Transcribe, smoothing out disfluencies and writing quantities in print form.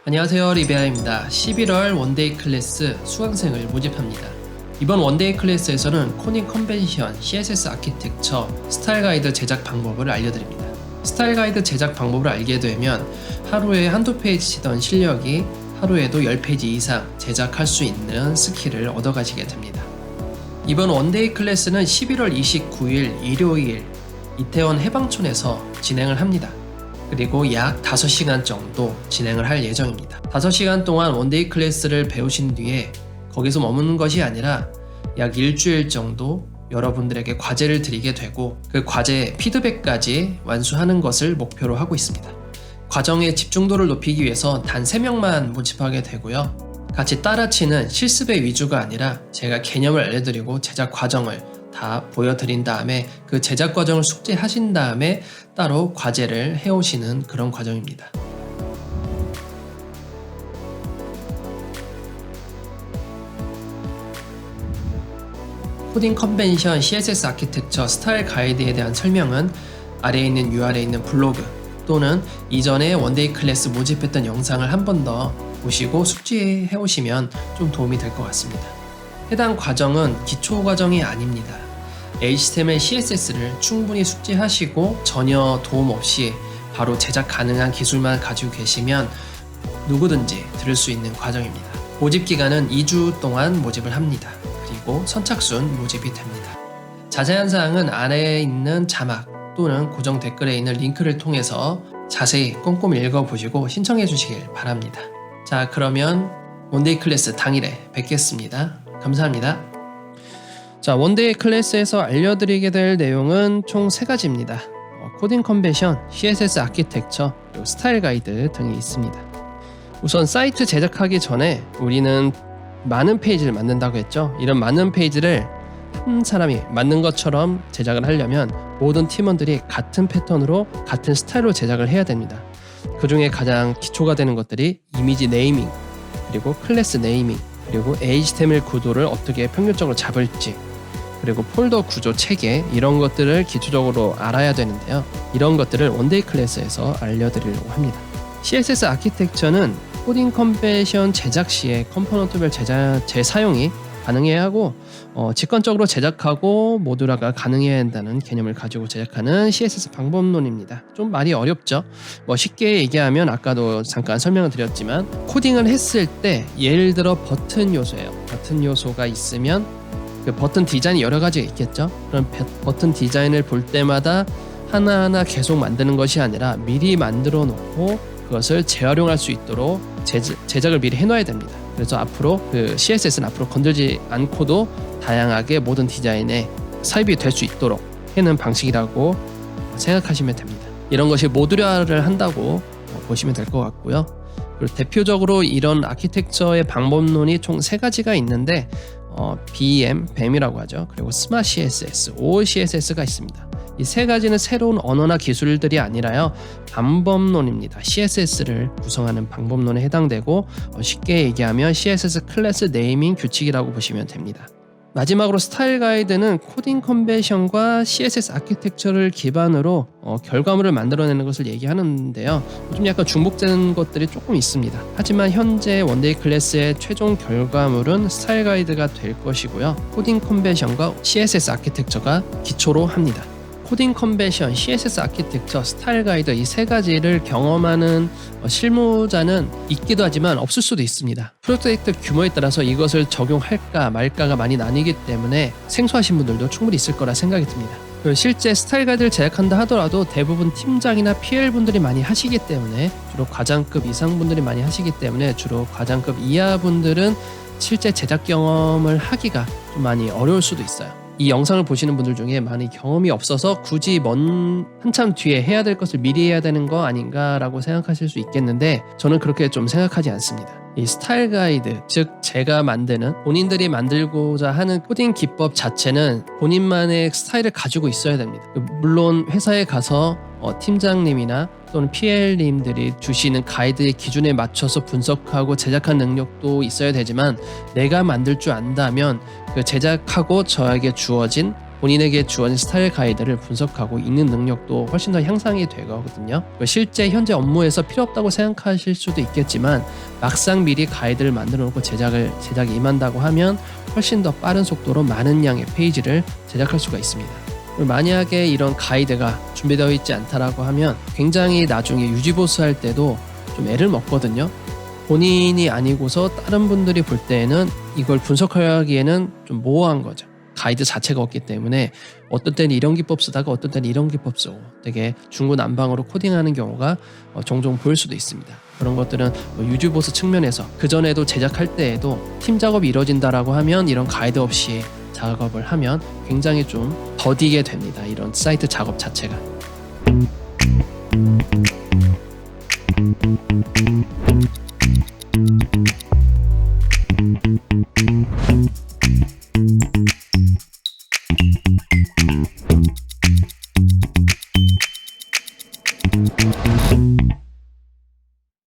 안녕하세요, 리베아입니다. 11월 원데이 클래스 수강생을 모집합니다. 이번 원데이 클래스에서는 코딩 컨벤션, CSS 아키텍처, 스타일 가이드 제작 방법을 알려드립니다. 스타일 가이드 제작 방법을 알게 되면 하루에 한두 페이지 치던 실력이 하루에도 10페이지 이상 제작할 수 있는 스킬을 얻어가시게 됩니다. 이번 원데이 클래스는 11월 29일 일요일 이태원 해방촌에서 진행을 합니다. 그리고 약 5시간 정도 진행을 할 예정입니다. 5시간 동안 원데이 클래스를 배우신 뒤에 거기서 머무는 것이 아니라 약 일주일 정도 여러분들에게 과제를 드리게 되고 그 과제의 피드백까지 완수하는 것을 목표로 하고 있습니다. 과정의 집중도를 높이기 위해서 단 3명만 모집하게 되고요. 같이 따라치는 실습의 위주가 아니라 제가 개념을 알려드리고 제작 과정을 다 보여드린 다음에 그 제작 과정을 숙지하신 다음에 따로 과제를 해오시는 그런 과정입니다. 코딩 컨벤션, CSS 아키텍처, 스타일 가이드에 대한 설명은 아래에 있는 URL에 있는 블로그 또는 이전에 원데이 클래스 모집했던 영상을 한 번 더 보시고 숙지해 오시면 좀 도움이 될 것 같습니다. 해당 과정은 기초 과정이 아닙니다. HTML, CSS를 충분히 숙지하시고 전혀 도움 없이 바로 제작 가능한 기술만 가지고 계시면 누구든지 들을 수 있는 과정입니다. 모집 기간은 2주 동안 모집을 합니다. 그리고 선착순 모집이 됩니다. 자세한 사항은 아래에 있는 자막 또는 고정 댓글에 있는 링크를 통해서 자세히 꼼꼼히 읽어보시고 신청해 주시길 바랍니다. 자, 그러면 원데이 클래스 당일에 뵙겠습니다. 감사합니다. 자, 원데이 클래스에서 알려드리게 될 내용은 총 3가지입니다. 코딩 컨벤션, CSS 아키텍처, 그리고 스타일 가이드 등이 있습니다. 우선 사이트 제작하기 전에 우리는 많은 페이지를 만든다고 했죠. 이런 많은 페이지를 한 사람이 만든 것처럼 제작을 하려면 모든 팀원들이 같은 패턴으로 같은 스타일로 제작을 해야 됩니다. 그 중에 가장 기초가 되는 것들이 이미지 네이밍, 그리고 클래스 네이밍, 그리고 HTML 구도를 어떻게 평균적으로 잡을지, 그리고 폴더 구조 체계, 이런 것들을 기초적으로 알아야 되는데요. 이런 것들을 원데이 클래스에서 알려드리려고 합니다. CSS 아키텍처는 코딩 컨벤션 제작 시에 컴포넌트별 재사용이 가능해야 하고 직관적으로 제작하고 모듈화가 가능해야 한다는 개념을 가지고 제작하는 CSS 방법론입니다. 좀 말이 어렵죠? 쉽게 얘기하면 아까도 잠깐 설명을 드렸지만 코딩을 했을 때 예를 들어 버튼 요소예요. 버튼 요소가 있으면 그 버튼 디자인이 여러 가지가 있겠죠? 그럼 버튼 디자인을 볼 때마다 하나하나 계속 만드는 것이 아니라 미리 만들어 놓고 그것을 재활용할 수 있도록 제작을 미리 해놔야 됩니다. 그래서 앞으로 그 CSS는 앞으로 건들지 않고도 다양하게 모든 디자인에 삽입이 될 수 있도록 해놓은 방식이라고 생각하시면 됩니다. 이런 것이 모듈화를 한다고 보시면 될 것 같고요. 그리고 대표적으로 이런 아키텍처의 방법론이 총 3가지가 있는데 BEM이라고 하죠. 그리고 스마트 CSS, OCSS가 있습니다. 이 3가지는 새로운 언어나 기술들이 아니라요, 방법론입니다. CSS를 구성하는 방법론에 해당되고 쉽게 얘기하면 CSS 클래스 네이밍 규칙이라고 보시면 됩니다. 마지막으로 스타일 가이드는 코딩 컨벤션과 CSS 아키텍처를 기반으로 결과물을 만들어내는 것을 얘기하는데요. 좀 약간 중복되는 것들이 조금 있습니다. 하지만 현재 원데이 클래스의 최종 결과물은 스타일 가이드가 될 것이고요. 코딩 컨벤션과 CSS 아키텍처가 기초로 합니다. 코딩 컨벤션, CSS 아키텍처, 스타일 가이드 이 3가지를 경험하는 실무자는 있기도 하지만 없을 수도 있습니다. 프로젝트 규모에 따라서 이것을 적용할까 말까가 많이 나뉘기 때문에 생소하신 분들도 충분히 있을 거라 생각이 듭니다. 실제 스타일 가이드를 제작한다 하더라도 대부분 팀장이나 PL분들이 많이 하시기 때문에, 주로 과장급 이상 분들이 많이 하시기 때문에 주로 과장급 이하 분들은 실제 제작 경험을 하기가 좀 많이 어려울 수도 있어요. 이 영상을 보시는 분들 중에 많이 경험이 없어서 굳이 한참 뒤에 해야 될 것을 미리 해야 되는 거 아닌가라고 생각하실 수 있겠는데, 저는 그렇게 좀 생각하지 않습니다. 이 스타일 가이드, 즉 제가 만드는, 본인들이 만들고자 하는 코딩 기법 자체는 본인만의 스타일을 가지고 있어야 됩니다. 물론 회사에 가서 팀장님이나 또는 PL님들이 주시는 가이드의 기준에 맞춰서 분석하고 제작한 능력도 있어야 되지만, 내가 만들 줄 안다면 그 제작하고 저에게 주어진 본인에게 주어진 스타일 가이드를 분석하고 읽는 능력도 훨씬 더 향상이 되거든요. 실제 현재 업무에서 필요 없다고 생각하실 수도 있겠지만 막상 미리 가이드를 만들어 놓고 제작에 임한다고 하면 훨씬 더 빠른 속도로 많은 양의 페이지를 제작할 수가 있습니다. 만약에 이런 가이드가 준비되어 있지 않다라고 하면 굉장히 나중에 유지보수할 때도 좀 애를 먹거든요. 본인이 아니고서 다른 분들이 볼 때에는 이걸 분석하기에는 좀 모호한 거죠. 가이드 자체가 없기 때문에 어떤 때는 이런 기법 쓰다가 어떤 때는 이런 기법 쓰고 되게 중구난방으로 코딩하는 경우가 종종 보일 수도 있습니다. 그런 것들은 유지보수 측면에서 그전에도 제작할 때에도 팀 작업이 이루어진다라고 하면 이런 가이드 없이 작업을 하면 굉장히 좀 더디게 됩니다. 이런 사이트 작업 자체가.